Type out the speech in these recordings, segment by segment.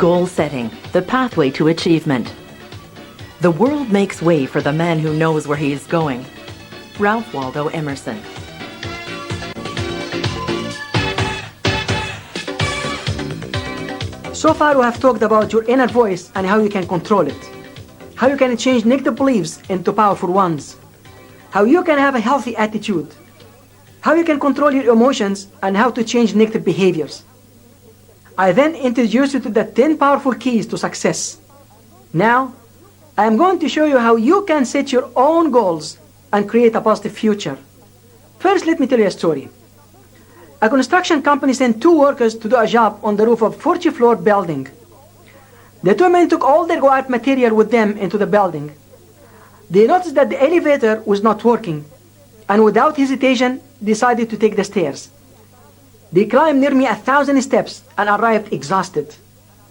Goal setting, the pathway to achievement. The world makes way for the man who knows where he is going. Ralph Waldo Emerson. So far we have talked about your inner voice and how you can control it. How you can change negative beliefs into powerful ones. How you can have a healthy attitude. How you can control your emotions and how to change negative behaviors. I then introduced you to the 10 powerful keys to success. Now, I am going to show you how you can set your own goals and create a positive future. First, let me tell you a story. A construction company sent 2 workers to do a job on the roof of a 40-floor building. The 2 men took all their go-out material with them into the building. They noticed that the elevator was not working, and without hesitation, decided to take the stairs. They climbed nearly 1,000 steps and arrived exhausted.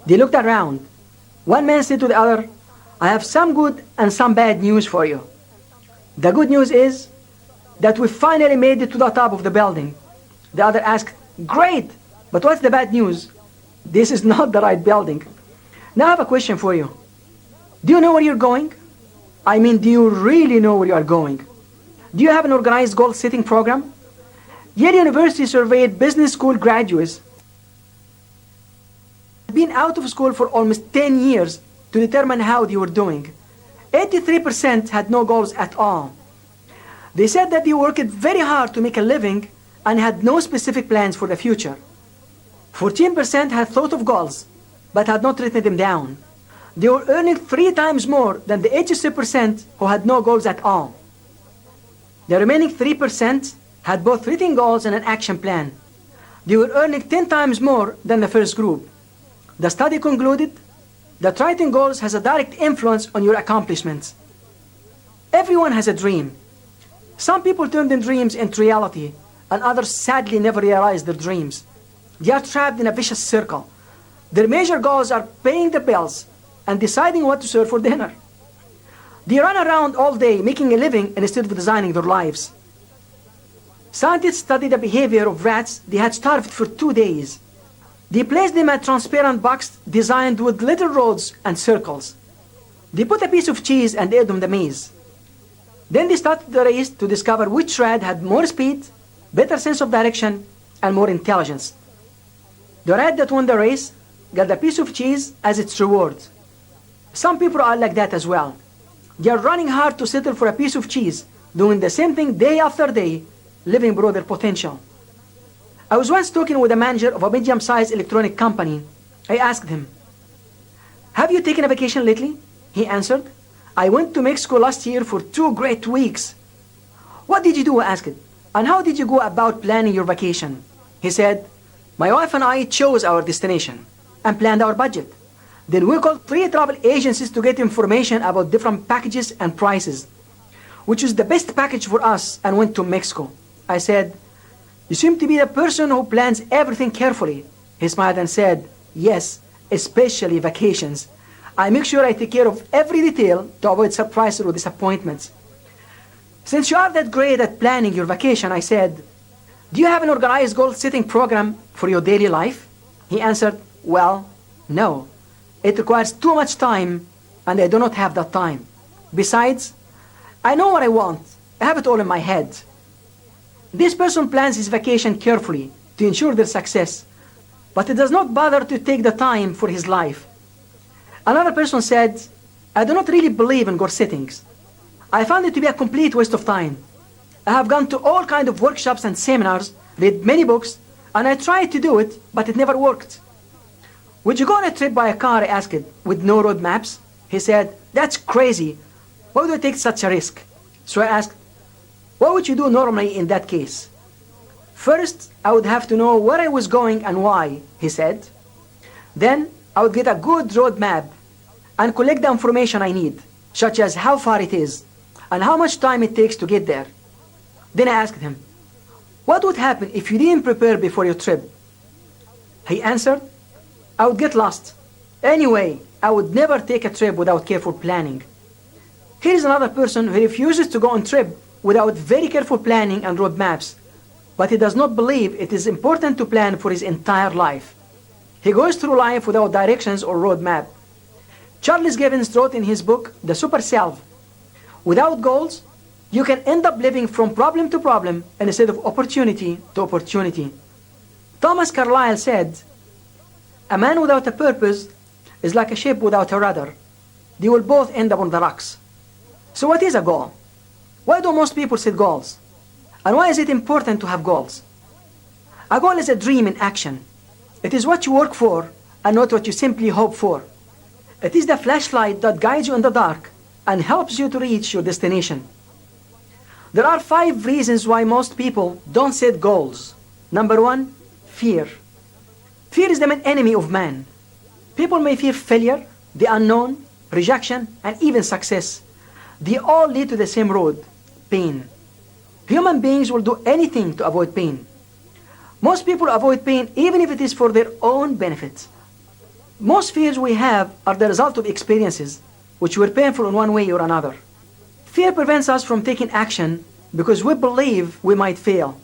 They looked around. One man said to the other, "I have some good and some bad news for you. The good news is that we finally made it to the top of the building." The other asked, "Great, but what's the bad news?" "This is not the right building." Now I have a question for you. Do you know where you're going? I mean, do you really know where you are going? Do you have an organized goal-setting program? Yale University surveyed business school graduates who had been out of school for almost 10 years to determine how they were doing. 83% had no goals at all. They said that they worked very hard to make a living and had no specific plans for the future. 14% had thought of goals, but had not written them down. They were earning 3 times more than the 83% who had no goals at all. The remaining 3% had both written goals and an action plan. They were earning 10 times more than the first group. The study concluded that writing goals has a direct influence on your accomplishments. Everyone has a dream. Some people turn their dreams into reality, and others sadly never realize their dreams. They are trapped in a vicious circle. Their major goals are paying the bills and deciding what to serve for dinner. They run around all day making a living instead of designing their lives. Scientists studied the behavior of rats they had starved for 2 days. They placed them in a transparent box designed with little roads and circles. They put a piece of cheese and gave them the maze. Then they started the race to discover which rat had more speed, better sense of direction, and more intelligence. The rat that won the race got a piece of cheese as its reward. Some people are like that as well. They are running hard to settle for a piece of cheese, doing the same thing day after day, living below their potential. I was once talking with a manager of a medium-sized electronic company. I asked him, "Have you taken a vacation lately?" He answered, "I went to Mexico last year for 2 great weeks." "What did you do?" I asked. "And how did you go about planning your vacation?" He said, "My wife and I chose our destination and planned our budget. Then we called 3 travel agencies to get information about different packages and prices, which is the best package for us, and went to Mexico." I said, "You seem to be the person who plans everything carefully." He smiled and said, "Yes, especially vacations. I make sure I take care of every detail to avoid surprises or disappointments." "Since you are that great at planning your vacation," I said, "do you have an organized goal-setting program for your daily life?" He answered, "Well, no. It requires too much time, and I do not have that time. Besides, I know what I want. I have it all in my head." This person plans his vacation carefully to ensure their success, but he does not bother to take the time for his life. Another person said, "I do not really believe in goal settings. I found it to be a complete waste of time. I have gone to all kinds of workshops and seminars, read many books, and I tried to do it, but it never worked." "Would you go on a trip by a car," I asked, "with no road maps?" He said, "That's crazy. Why would I take such a risk?" So I asked, "What would you do normally in that case?" "First, I would have to know where I was going and why," he said. "Then I would get a good road map and collect the information I need, such as how far it is and how much time it takes to get there." Then I asked him, "What would happen if you didn't prepare before your trip?" He answered, "I would get lost. Anyway, I would never take a trip without careful planning." Here is another person who refuses to go on trip without very careful planning and road maps, but he does not believe it is important to plan for his entire life. He goes through life without directions or roadmap. Charles Givens wrote in his book, The Super Self, without goals, you can end up living from problem to problem instead of opportunity to opportunity. Thomas Carlyle said, a man without a purpose is like a ship without a rudder. They will both end up on the rocks. So what is a goal? Why do most people set goals? And why is it important to have goals? A goal is a dream in action. It is what you work for and not what you simply hope for. It is the flashlight that guides you in the dark and helps you to reach your destination. There are 5 reasons why most people don't set goals. Number 1, fear. Fear is the main enemy of man. People may fear failure, the unknown, rejection, and even success. They all lead to the same road, pain. Human beings will do anything to avoid pain. Most people avoid pain even if it is for their own benefit. Most fears we have are the result of experiences which were painful in one way or another. Fear prevents us from taking action because we believe we might fail.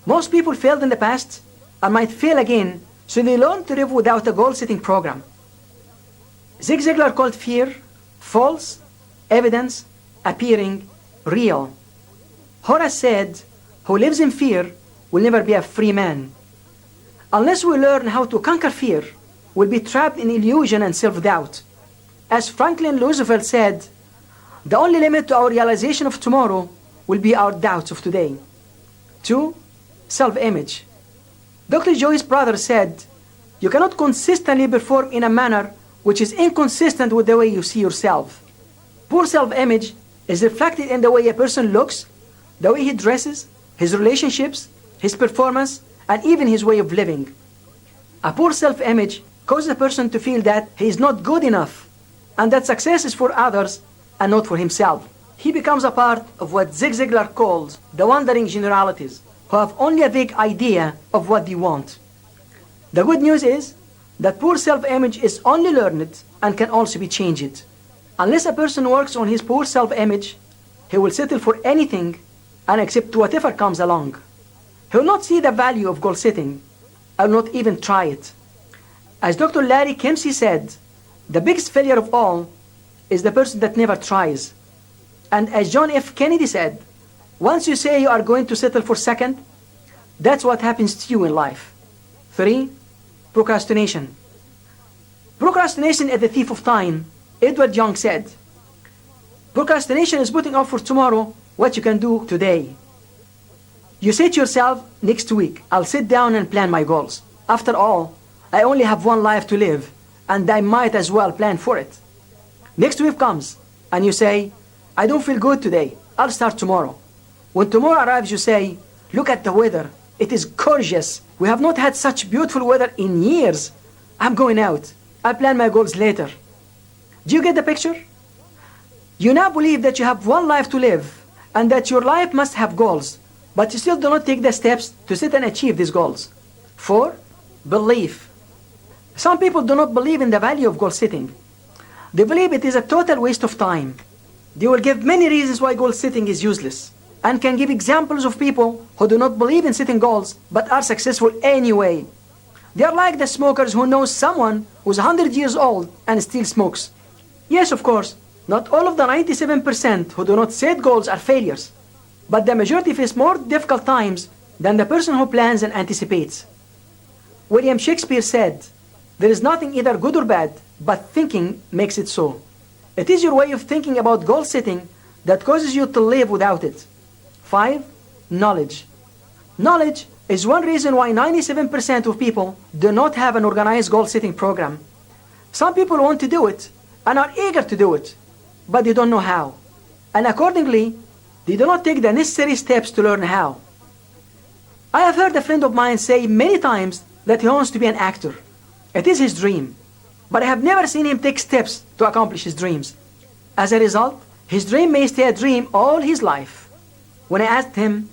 Most people failed in the past and might fail again, so they learn to live without a goal-setting program. Zig Ziglar called fear false evidence appearing real. Horace said, who lives in fear will never be a free man. Unless we learn how to conquer fear, we'll be trapped in illusion and self-doubt. As Franklin Roosevelt said, the only limit to our realization of tomorrow will be our doubts of today. 2, self-image. Dr. Joyce's brother said, you cannot consistently perform in a manner which is inconsistent with the way you see yourself. Poor self-image is reflected in the way a person looks, the way he dresses, his relationships, his performance, and even his way of living. A poor self-image causes a person to feel that he is not good enough and that success is for others and not for himself. He becomes a part of what Zig Ziglar calls the wandering generalities, who have only a vague idea of what they want. The good news is that poor self-image is only learned and can also be changed. Unless a person works on his poor self-image, he will settle for anything and accept whatever comes along. He will not see the value of goal setting and will not even try it. As Dr. Larry Kempsey said, the biggest failure of all is the person that never tries. And as John F. Kennedy said, once you say you are going to settle for second, that's what happens to you in life. 3, procrastination. Procrastination is the thief of time, Edward Young said. Procrastination is putting off for tomorrow what you can do today. You say to yourself, next week, I'll sit down and plan my goals. After all, I only have one life to live, and I might as well plan for it. Next week comes, and you say, I don't feel good today. I'll start tomorrow. When tomorrow arrives, you say, look at the weather. It is gorgeous. We have not had such beautiful weather in years. I'm going out. I'll plan my goals later. Do you get the picture? You now believe that you have one life to live and that your life must have goals, but you still do not take the steps to set and achieve these goals. 4, belief. Some people do not believe in the value of goal setting. They believe it is a total waste of time. They will give many reasons why goal setting is useless and can give examples of people who do not believe in setting goals but are successful anyway. They are like the smokers who know someone who is 100 years old and still smokes. Yes, of course, not all of the 97% who do not set goals are failures, but the majority face more difficult times than the person who plans and anticipates. William Shakespeare said, there is nothing either good or bad, but thinking makes it so. It is your way of thinking about goal setting that causes you to live without it. 5, knowledge. Knowledge is one reason why 97% of people do not have an organized goal setting program. Some people want to do it and are eager to do it, but they don't know how. And accordingly, they do not take the necessary steps to learn how. I have heard a friend of mine say many times that he wants to be an actor. It is his dream, but I have never seen him take steps to accomplish his dreams. As a result, his dream may stay a dream all his life. When I asked him,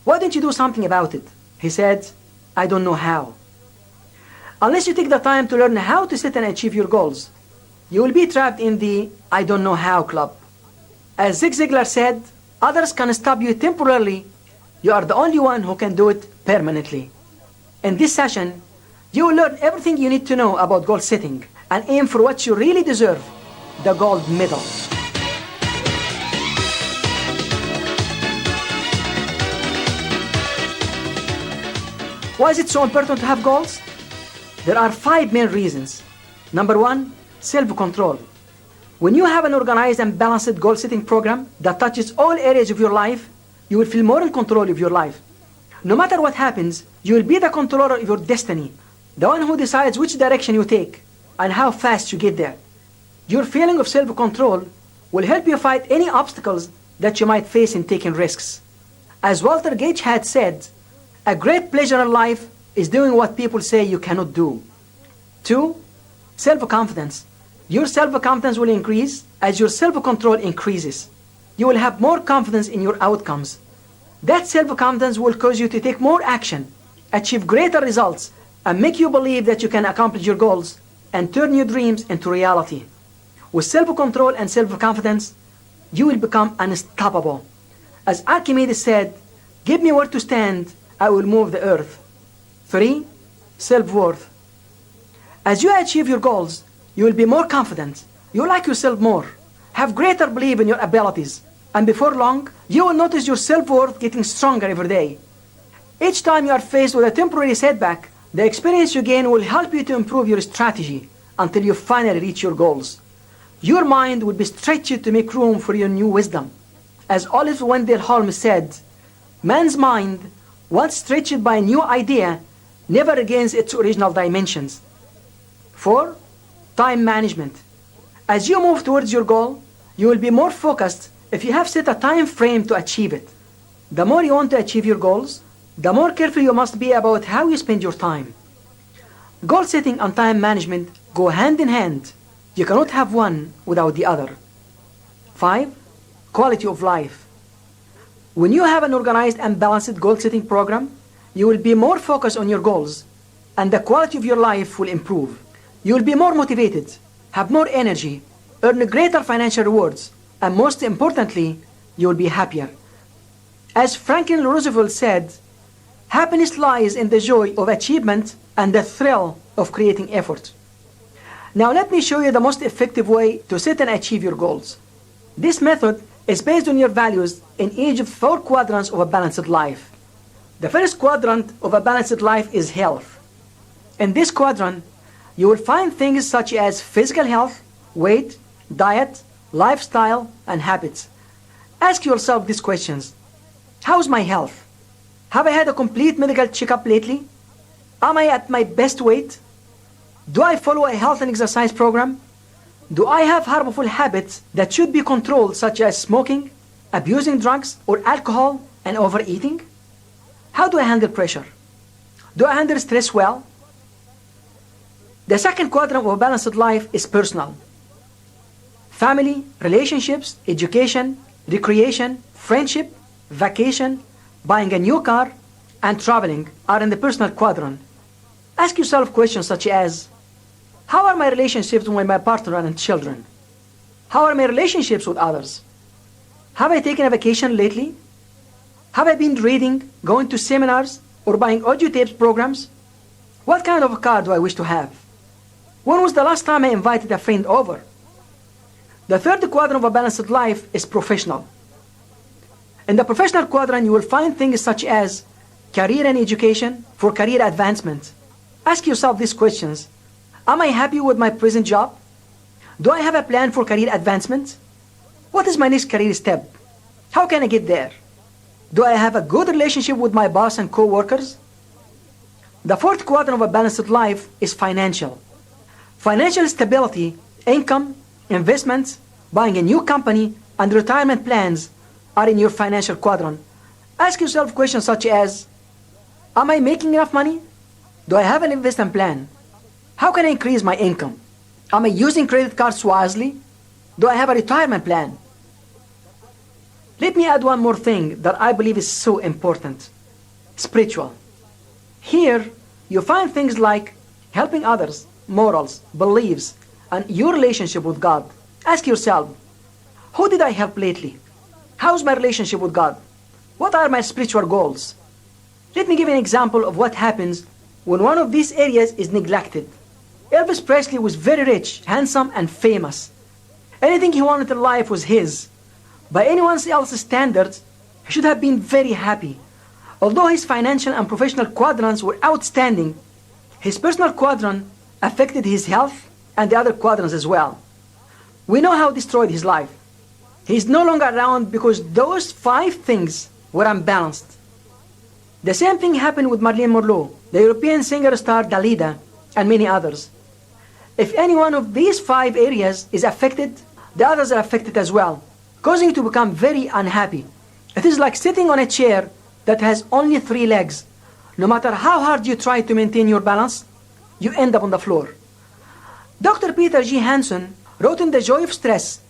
why don't you do something about it? He said, I don't know how. Unless you take the time to learn how to set and achieve your goals, you will be trapped in the I don't know how club. As Zig Ziglar said, others can stop you temporarily. You are the only one who can do it permanently. In this session, You will learn everything you need to know about goal setting and aim for what you really deserve, the gold medal. Why is it so important to have goals? There are 5 main reasons. Number 1, self-control. When you have an organized and balanced goal-setting program that touches all areas of your life, you will feel more in control of your life. No matter what happens, you will be the controller of your destiny, the one who decides which direction you take and how fast you get there. Your feeling of self-control will help you fight any obstacles that you might face in taking risks. As Walter Gage had said, a great pleasure in life is doing what people say you cannot do. 2, self-confidence. Your self-confidence will increase as your self-control increases. You will have more confidence in your outcomes. That self-confidence will cause you to take more action, achieve greater results, and make you believe that you can accomplish your goals and turn your dreams into reality. With self-control and self-confidence, you will become unstoppable. As Archimedes said, "Give me where to stand, I will move the earth." 3, self-worth. As you achieve your goals, you will be more confident, you will like yourself more, have greater belief in your abilities, and before long, you will notice your self-worth getting stronger every day. Each time you are faced with a temporary setback, the experience you gain will help you to improve your strategy until you finally reach your goals. Your mind will be stretched to make room for your new wisdom. As Olive Wendell Holmes said, "Man's mind, once stretched by a new idea, never regains its original dimensions." 4, time management. As you move towards your goal, you will be more focused if you have set a time frame to achieve it. The more you want to achieve your goals, the more careful you must be about how you spend your time. Goal setting and time management go hand in hand. You cannot have one without the other. 5, quality of life. When you have an organized and balanced goal-setting program, you will be more focused on your goals, and the quality of your life will improve. You will be more motivated, have more energy, earn greater financial rewards, and most importantly, you will be happier. As Franklin Roosevelt said, "Happiness lies in the joy of achievement and the thrill of creating effort." Now let me show you the most effective way to set and achieve your goals. This method is based on your values in each of 4 quadrants of a balanced life. The first quadrant of a balanced life is health. In this quadrant, you will find things such as physical health, weight, diet, lifestyle, and habits. Ask yourself these questions. How's my health? Have I had a complete medical checkup lately? Am I at my best weight? Do I follow a health and exercise program? Do I have harmful habits that should be controlled, such as smoking, abusing drugs or alcohol, and overeating? How do I handle pressure? Do I handle stress well? The second quadrant of a balanced life is personal. Family, relationships, education, recreation, friendship, vacation, buying a new car, and traveling are in the personal quadrant. Ask yourself questions such as, how are my relationships with my partner and children? How are my relationships with others? Have I taken a vacation lately? Have I been reading, going to seminars, or buying audio tapes programs? What kind of a car do I wish to have? When was the last time I invited a friend over? The third quadrant of a balanced life is professional. In the professional quadrant, you will find things such as career and education for career advancement. Ask yourself these questions. Am I happy with my present job? Do I have a plan for career advancement? What is my next career step? How can I get there? Do I have a good relationship with my boss and co-workers? The fourth quadrant of a balanced life is financial. Financial stability, income, investments, buying a new company, and retirement plans are in your financial quadrant. Ask yourself questions such as, am I making enough money? Do I have an investment plan? How can I increase my income? Am I using credit cards wisely? Do I have a retirement plan? Let me add one more thing that I believe is so important. Spiritual. Here, you find things like helping others, morals, beliefs, and your relationship with God. Ask yourself, who did I help lately? How's my relationship with God? What are my spiritual goals? Let me give you an example of what happens when one of these areas is neglected. Elvis Presley was very rich, handsome, and famous. Anything he wanted in life was his. By anyone else's standards, he should have been very happy. Although his financial and professional quadrants were outstanding, his personal quadrant affected his health and the other quadrants as well. We know how it destroyed his life. He is no longer around because those 5 things were unbalanced. The same thing happened with Marilyn Monroe, the European singer-star Dalida, and many others. If any one of these 5 areas is affected, the others are affected as well, causing you to become very unhappy. It is like sitting on a chair that has only 3 legs. No matter how hard you try to maintain your balance, you end up on the floor. Dr. Peter G. Hanson wrote in The Joy of Stress,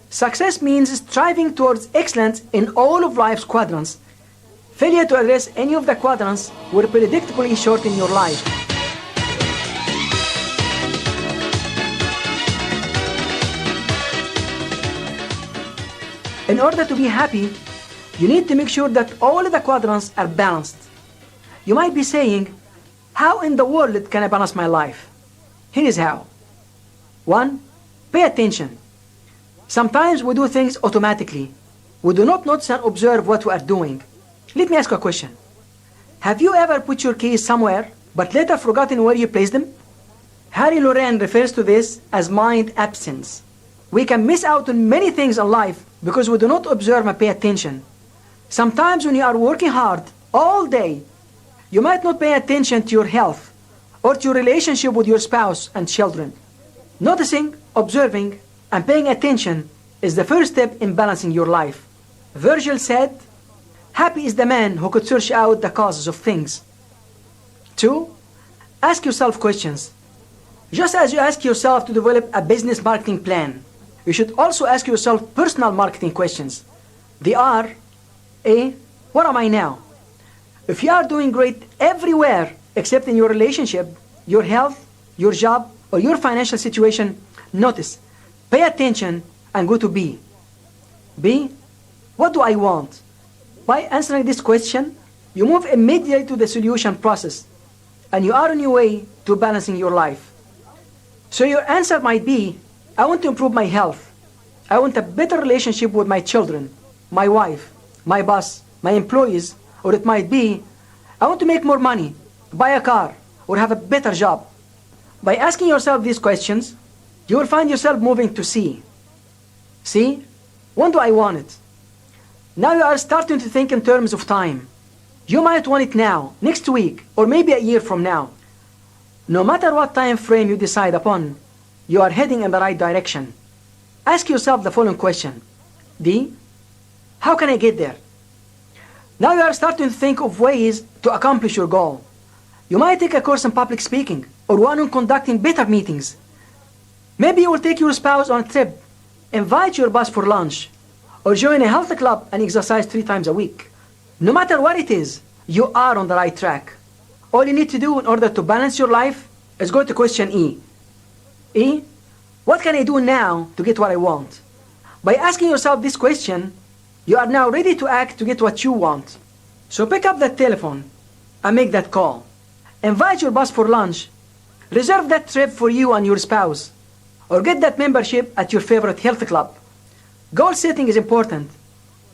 "Success means striving towards excellence in all of life's quadrants. Failure to address any of the quadrants will predictably shorten your life." In order to be happy, you need to make sure that all of the quadrants are balanced. You might be saying, how in the world can I balance my life? Here is how. 1. Pay attention. Sometimes we do things automatically. We do not notice and observe what we are doing. Let me ask you a question. Have you ever put your keys somewhere, but later forgotten where you placed them? Harry Loren refers to this as mind absence. We can miss out on many things in life because we do not observe and pay attention. Sometimes when you are working hard all day, you might not pay attention to your health or to your relationship with your spouse and children. Noticing, observing, and paying attention is the first step in balancing your life. Virgil said, "Happy is the man who could search out the causes of things." 2. Ask yourself questions. Just as you ask yourself to develop a business marketing plan, you should also ask yourself personal marketing questions. They are, A. What am I now? If you are doing great everywhere except in your relationship, your health, your job, or your financial situation, notice, pay attention, and go to B. B. What do I want? By answering this question, you move immediately to the solution process, and you are on your way to balancing your life. So your answer might be, I want to improve my health. I want a better relationship with my children, my wife, my boss, my employees, or it might be, I want to make more money, buy a car, or have a better job. By asking yourself these questions, you will find yourself moving to C. C. When do I want it? Now you are starting to think in terms of time. You might want it now, next week, or maybe a year from now. No matter what time frame you decide upon, you are heading in the right direction. Ask yourself the following question. D. How can I get there? Now you are starting to think of ways to accomplish your goal. You might take a course in public speaking or one on conducting better meetings. Maybe you will take your spouse on a trip, invite your boss for lunch, or join a health club and exercise 3 times a week. No matter what it is, you are on the right track. All you need to do in order to balance your life is go to question E. E. What can I do now to get what I want? By asking yourself this question, you are now ready to act to get what you want. So pick up that telephone and make that call. Invite your boss for lunch. Reserve that trip for you and your spouse. Or get that membership at your favorite health club. Goal setting is important,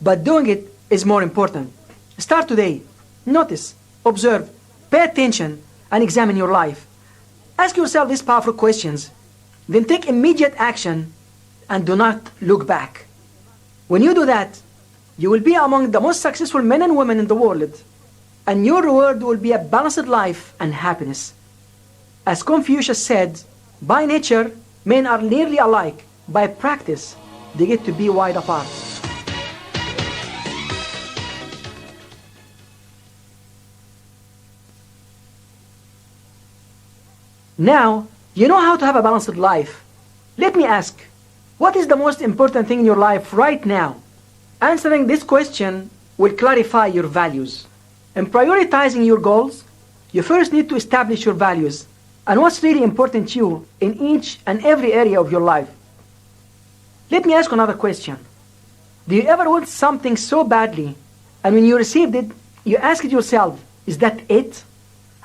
but doing it is more important. Start today. Notice, observe, pay attention, and examine your life. Ask yourself these powerful questions. Then take immediate action and do not look back. When you do that, you will be among the most successful men and women in the world, and your reward will be a balanced life and happiness. As Confucius said, by nature, men are nearly alike. By practice, they get to be wide apart. Now, you know how to have a balanced life. Let me ask, what is the most important thing in your life right now? Answering this question will clarify your values. In prioritizing your goals, you first need to establish your values and what's really important to you in each and every area of your life. Let me ask another question. Do you ever want something so badly, and when you received it, you asked yourself, is that it?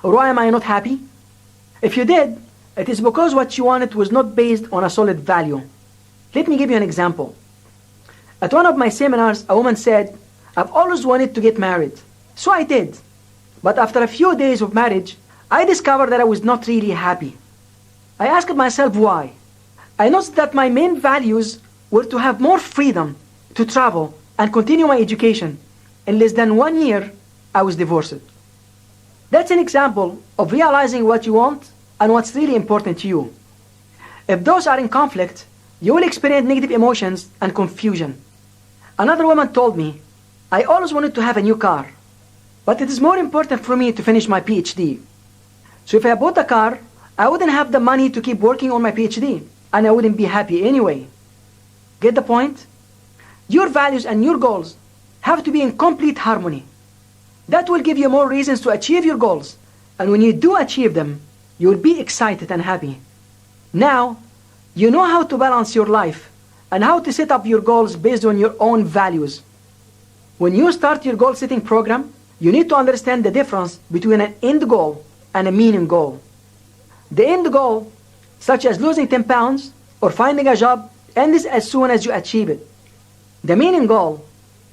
Or why am I not happy? If you did, it is because what you wanted was not based on a solid value. Let me give you an example. At one of my seminars, a woman said, I've always wanted to get married. So I did. But after a few days of marriage, I discovered that I was not really happy. I asked myself why. I noticed that my main values were to have more freedom, to travel, and continue my education. In less than 1 year, I was divorced. That's an example of realizing what you want and what's really important to you. If those are in conflict, you will experience negative emotions and confusion. Another woman told me, I always wanted to have a new car, but it is more important for me to finish my PhD. So if I bought a car, I wouldn't have the money to keep working on my PhD, and I wouldn't be happy anyway. Get the point? Your values and your goals have to be in complete harmony. That will give you more reasons to achieve your goals, and when you do achieve them, you will be excited and happy. Now, you know how to balance your life and how to set up your goals based on your own values. When you start your goal-setting program, you need to understand the difference between an end goal and a meaning goal. The end goal, such as losing 10 pounds or finding a job, ends as soon as you achieve it. The meaning goal,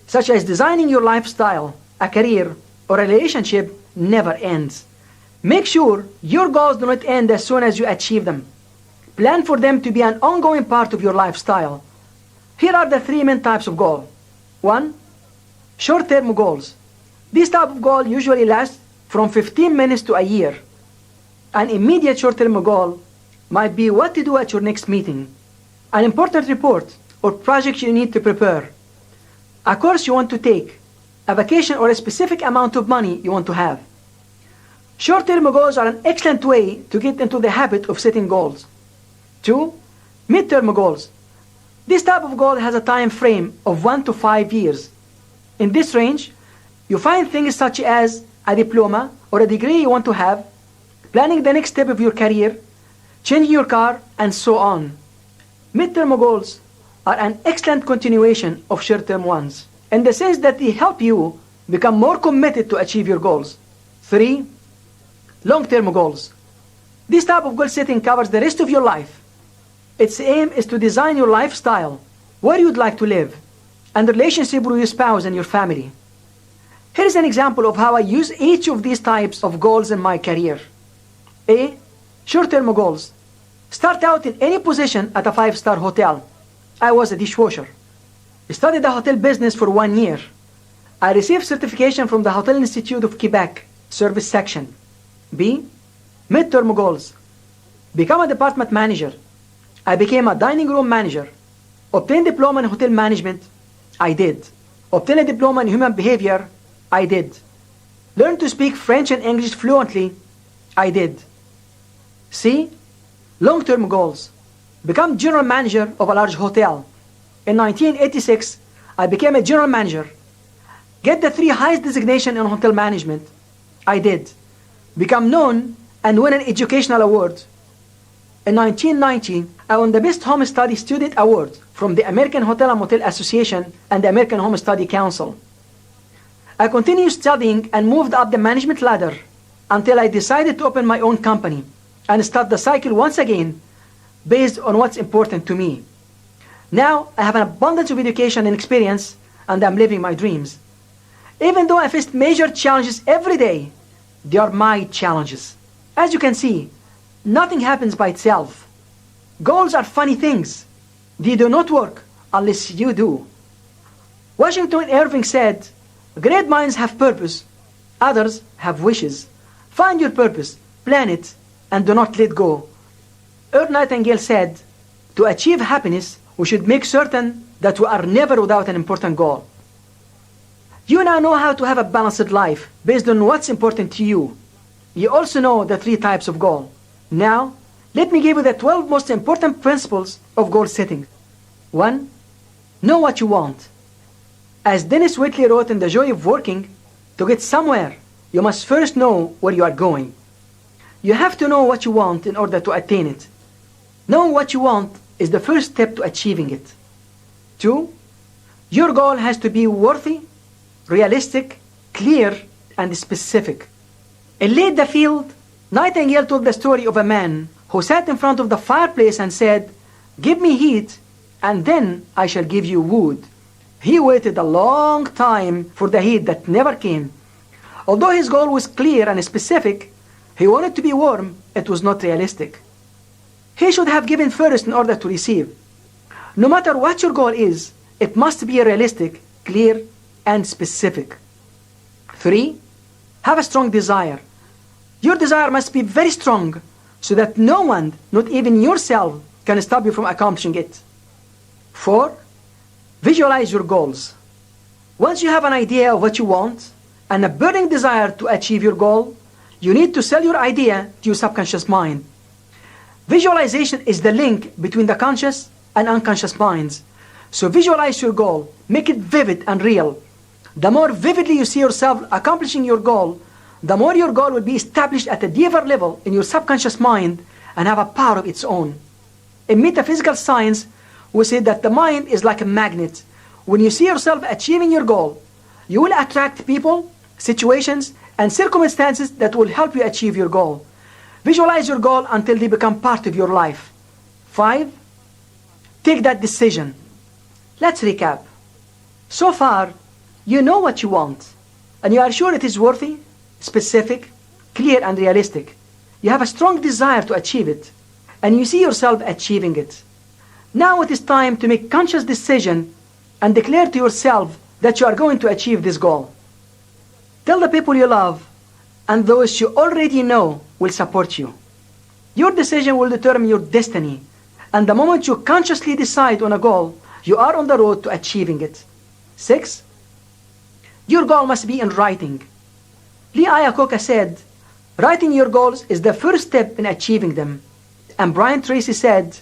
such as designing your lifestyle, a career, or a relationship, never ends. Make sure your goals do not end as soon as you achieve them. Plan for them to be an ongoing part of your lifestyle. Here are the 3 main types of goal. 1. Short-term goals. This type of goal usually lasts from 15 minutes to a year. An immediate short-term goal might be what to do at your next meeting, an important report or project you need to prepare, a course you want to take, a vacation or a specific amount of money you want to have. Short-term goals are an excellent way to get into the habit of setting goals. 2. Mid-term goals. This type of goal has a time frame of 1 to 5 years. In this range, you find things such as a diploma or a degree you want to have, planning the next step of your career, changing your car, and so on. Mid-term goals are an excellent continuation of short-term ones, in the sense that they help you become more committed to achieve your goals. 3. Long-term goals. This type of goal setting covers the rest of your life. Its aim is to design your lifestyle, where you would like to live, and the relationship with your spouse and your family. Here is an example of how I use each of these types of goals in my career. A. Short-term goals. Start out in any position at a 5-star hotel. I was a dishwasher. Studied the hotel business for 1 year. I received certification from the Hotel Institute of Quebec, service section. B. Mid-term goals. Become a department manager. I became a dining room manager. Obtain diploma in hotel management. I did. Obtain a diploma in human behavior. I did. Learn to speak French and English fluently. I did. C. Long-term goals. Become general manager of a large hotel. In 1986, I became a general manager. Get the 3 highest designation in hotel management. I did. Become known and win an educational award. In 1990, I won the Best Home Study Student Award from the American Hotel and Motel Association and the American Home Study Council. I continued studying and moved up the management ladder until I decided to open my own company and start the cycle once again based on what's important to me. Now I have an abundance of education and experience, and I'm living my dreams. Even though I faced major challenges every day, they are my challenges. As you can see, nothing happens by itself. Goals are funny things. They do not work unless you do. Washington Irving said, great minds have purpose, others have wishes. Find your purpose, plan it, and do not let go. Earl Nightingale said, to achieve happiness, we should make certain that we are never without an important goal. You now know how to have a balanced life based on what's important to you. You also know the 3 types of goal. Now, let me give you the 12 most important principles of goal setting. 1. Know what you want. As Dennis Whitley wrote in The Joy of Working, to get somewhere, you must first know where you are going. You have to know what you want in order to attain it. Knowing what you want is the first step to achieving it. 2. Your goal has to be worthy, realistic, clear, and specific. In Lead the Field, Nightingale told the story of a man who sat in front of the fireplace and said, "Give me heat, and then I shall give you wood." He waited a long time for the heat that never came. Although his goal was clear and specific, he wanted to be warm, it was not realistic. He should have given first in order to receive. No matter what your goal is, it must be realistic, clear, and specific. 3. Have a strong desire. Your desire must be very strong so that no one, not even yourself, can stop you from accomplishing it. 4. Visualize your goals. Once you have an idea of what you want and a burning desire to achieve your goal, you need to sell your idea to your subconscious mind. Visualization is the link between the conscious and unconscious minds. So visualize your goal, make it vivid and real. The more vividly you see yourself accomplishing your goal, the more your goal will be established at a deeper level in your subconscious mind and have a power of its own. In metaphysical science, we say that the mind is like a magnet. When you see yourself achieving your goal, you will attract people, situations, and circumstances that will help you achieve your goal. Visualize your goal until they become part of your life. 5. Take that decision. Let's recap. So far, you know what you want, and you are sure it is worthy, specific, clear, and realistic. You have a strong desire to achieve it, and you see yourself achieving it. Now it is time to make conscious decision and declare to yourself that you are going to achieve this goal. Tell the people you love and those you already know will support you. Your decision will determine your destiny, and the moment you consciously decide on a goal, you are on the road to achieving it. 6. Your goal must be in writing. Lee Iacocca said, "Writing your goals is the first step in achieving them." And Brian Tracy said,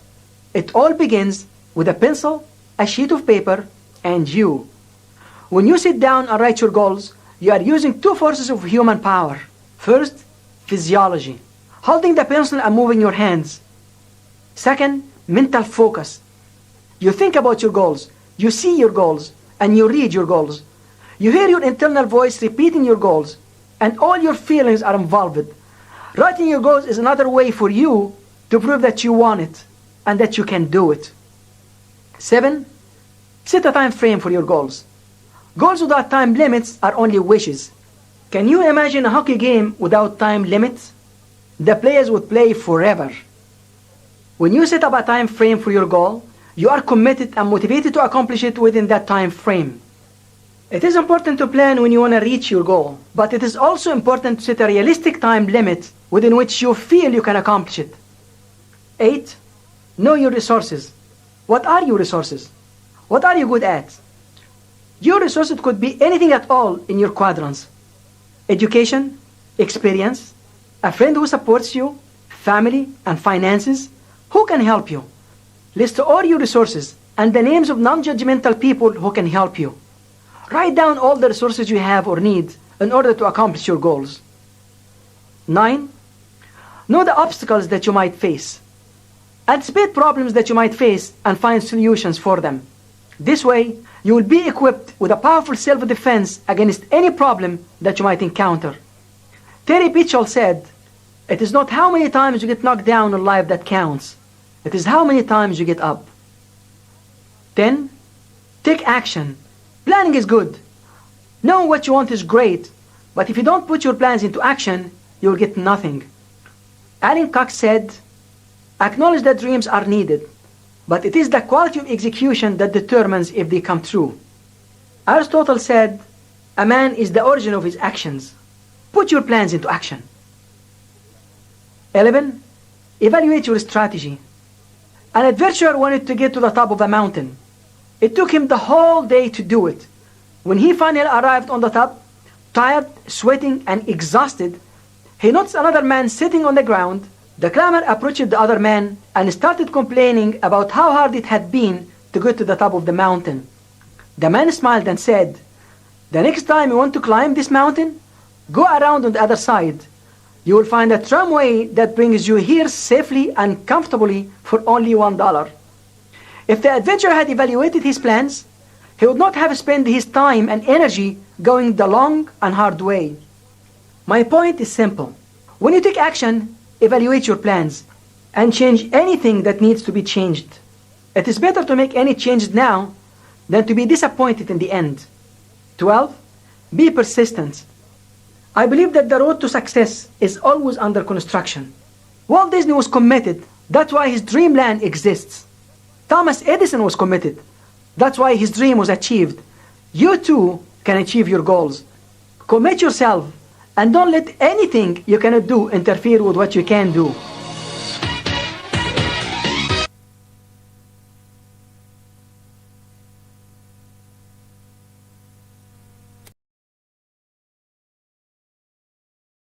"It all begins with a pencil, a sheet of paper, and you." When you sit down and write your goals, you are using two forces of human power. First, physiology, holding the pencil and moving your hands. Second, mental focus. You think about your goals, you see your goals, and you read your goals. You hear your internal voice repeating your goals, and all your feelings are involved. Writing your goals is another way for you to prove that you want it and that you can do it. 7. Set a time frame for your goals. Goals without time limits are only wishes. Can you imagine a hockey game without time limits? The players would play forever. When you set up a time frame for your goal, you are committed and motivated to accomplish it within that time frame. It is important to plan when you want to reach your goal, but it is also important to set a realistic time limit within which you feel you can accomplish it. 8. Know your resources. What are your resources? What are you good at? Your resources could be anything at all in your quadrants. Education, experience, a friend who supports you, family, and finances. Who can help you? List all your resources and the names of non-judgmental people who can help you. Write down all the resources you have or need in order to accomplish your goals. 9. Know the obstacles that you might face. Anticipate problems that you might face and find solutions for them. This way, you will be equipped with a powerful self-defense against any problem that you might encounter. Terry Pratchett said, "It is not how many times you get knocked down in life that counts. It is how many times you get up." 10. Take action. Planning is good. Knowing what you want is great, but if you don't put your plans into action, you will get nothing. Alan Cox said, "Acknowledge that dreams are needed, but it is the quality of execution that determines if they come true." Aristotle said, "A man is the origin of his actions." Put your plans into action. 11. Evaluate your strategy. An adventurer wanted to get to the top of a mountain. It took him the whole day to do it. When he finally arrived on the top, tired, sweating, and exhausted, he noticed another man sitting on the ground. The climber approached the other man and started complaining about how hard it had been to get to the top of the mountain. The man smiled and said, "The next time you want to climb this mountain, go around on the other side. You will find a tramway that brings you here safely and comfortably for only $1. If the adventurer had evaluated his plans, he would not have spent his time and energy going the long and hard way. My point is simple. When you take action, evaluate your plans and change anything that needs to be changed. It is better to make any change now than to be disappointed in the end. 12. Be persistent. I believe that the road to success is always under construction. Walt Disney was committed. That's why his dreamland exists. Thomas Edison was committed. That's why his dream was achieved. You too can achieve your goals. Commit yourself and don't let anything you cannot do interfere with what you can do.